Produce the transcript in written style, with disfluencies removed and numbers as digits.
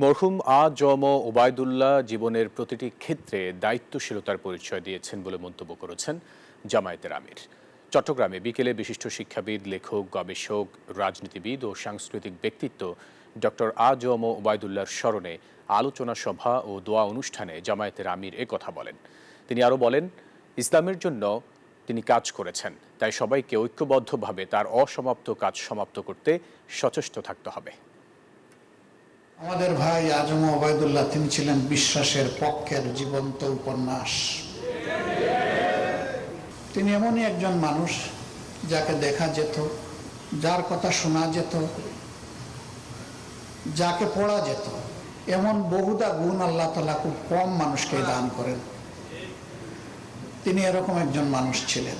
মরহুম আ.জ.ম ওবায়দুল্লাহ জীবনের প্রতিটি ক্ষেত্রে দায়িত্বশীলতার পরিচয় দিয়েছেন বলে মন্তব্য করেছেন জামায়াতের আমির। চট্টগ্রামে বিকেলে বিশিষ্ট শিক্ষাবিদ, লেখক, গবেষক, রাজনীতিবিদ ও সাংস্কৃতিক ব্যক্তিত্ব ডক্টর আ.জ.ম ওবায়দুল্লাহর স্মরণে আলোচনা সভা ও দোয়া অনুষ্ঠানে জামায়াতের আমির কথা বলেন। তিনি আরও বলেন, ইসলামের জন্য তিনি কাজ করেছেন, তাই সবাইকে ঐক্যবদ্ধভাবে তার অসমাপ্ত কাজ সমাপ্ত করতে সচেষ্ট থাকতে হবে। আমাদের ভাই আ.জ.ম ওবায়দুল্লাহ তিনি ছিলেন বিশ্বাসের পক্ষের জীবন্ত উপন্যাস। তিনি এমনই একজন মানুষ যাকে দেখা যেত, যার কথা শোনা যেত, যাকে পড়া যেত। এমন বহুদা গুণ আল্লাহ তাআলা খুব কম মানুষকে দান করেন। তিনি এরকম একজন মানুষ ছিলেন।